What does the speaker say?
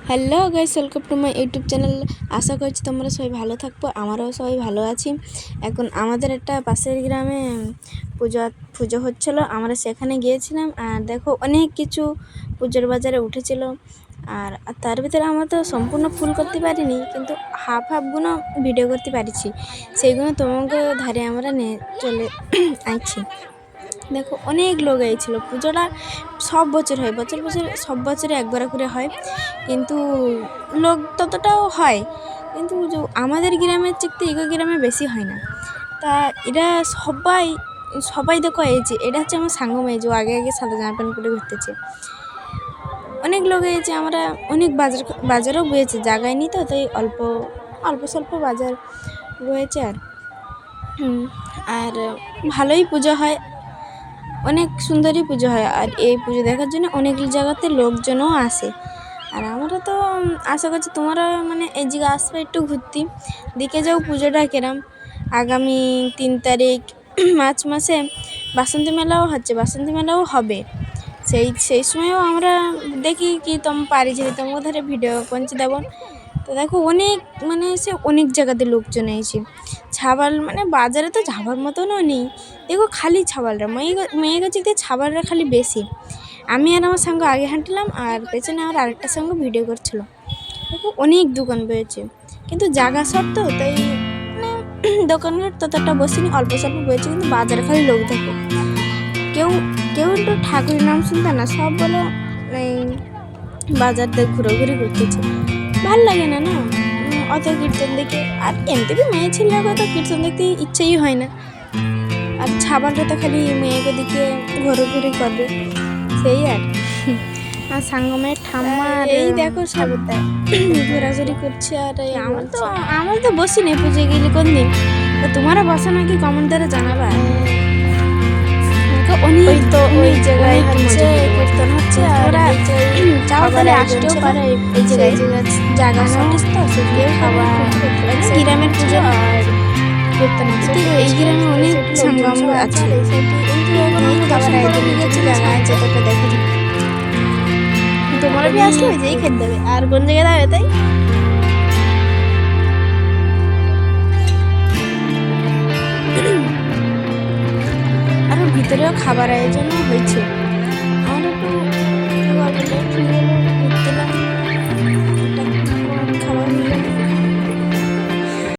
Hello guys, welcome to my YouTube channel. আশা করছি তোমরা সবাই ভালো থাকবো। আমারও সবাই ভালো আছি। এখন আমাদের একটা পাশের গ্রামে পুজো হচ্ছিল, আমরা সেখানে গিয়েছিলাম। আর দেখো অনেক কিছু পুজোর বাজারে উঠেছিল। আর তার ভিতরে আমরা তো সম্পূর্ণ ফুল করতে পারিনি, কিন্তু হাফগুলো ভিডিও করতে পারিছি। সেইগুলো তোমাকে ধারে আমরা নিয়ে চলে আসছি। দেখো অনেক লোক এসেছিলো। পুজোটা সব বছর হয়, বছর সব বছরে একবার করে হয়, কিন্তু লোক ততটাও হয়, কিন্তু আমাদের গ্রামের চেয়ে এগো গ্রামে বেশি হয় না। তা এরা সবাই দেখো এসেছে। এটা হচ্ছে আমার সাঙ্গ মেয়ে, যে আগে সাদা জামা প্যান্ট পরে ঘুরতেছে। অনেক লোক এসেছে, আমরা অনেক বাজারও বয়েছে, জায়গায় নি তো, তাই অল্প স্বল্প বাজার বয়েছে। আর ভালোই পুজো হয়, অনেক সুন্দরই পুজো হয়। আর এই পুজো দেখার জন্য অনেক জায়গাতে লোকজনও আসে। আর আমরা তো আশা করছি তোমরা মানে এই জায়গায় আসবে, একটু ঘুরতে দেখে যাও পুজোটা কেরম। আগামী 3 তারিখ মার্চ মাসে বাসন্তী মেলাও হচ্ছে, বাসন্তী মেলাও হবে। সেই সময়ও আমরা দেখি কি পারি যদি তোমাকে ধরে ভিডিও পৌঁছে দেবো। তো দেখো অনেক জায়গাতে লোকজন এসে ছাবাল, মানে বাজারে তো ছাবার মতনও নেই। দেখো খালি ছাবালরা, মেয়ে গেছে ছাবালরা খালি বেশি। আমি আর আমার সঙ্গে আগে হাঁটলাম, আর পেছনে আমার আরেকটার সঙ্গে ভিডিও করছিল। দেখো অনেক দোকান বয়েছে, কিন্তু জায়গা সব তো, তাই দোকানঘাট ততটা বসিনি, অল্প স্বল্প বয়েছে, কিন্তু বাজারে খালি লোক দেখো। কেউ একটু ঠাকুরের নাম শুনতে না, সব বলো বাজার দিয়ে ঘুরোঘুরি করতেছে। ভাল লাগে না না অত কীর্তন দেখে। আর এমনিতে মেয়ে ছেলেরা তো কীর্তন দেখতে ইচ্ছেই হয় না। আর ছাবালটা তো খালি মেয়েকে দিকে ঘোরাঘুরি করবে, সেই আর সাঙ্গমের ঠাম্মা এই দেখো সব ঘোরাঘুরি করছে। আর আমার তো বসি নেই পুজো গেলে কোন দিন। তো তোমারও বসো নাকি কমেন্ট দ্বারা জানাবা। অনেক তো ওই জায়গায় হচ্ছে কীর্তন হচ্ছে, আর চাওয়ালে আসতেও পারে। এই জায়গায় জায়গা সঠিক তো, সেগুলো খাওয়া গ্রামের পুজো আর কীর্তন আছে। এই গ্রামে অনেক সঙ্গম আছে, খাবার আয়োজন কিছু জায়গা আছে, তোকে দেখা যায়। তোমরা কি আসলে ওই যেই খেতে দেবে, আর কোন জায়গায় দেবে তাই। আরও ভিতরেও খাবার আয়োজন হয়েছে। আমরা একটু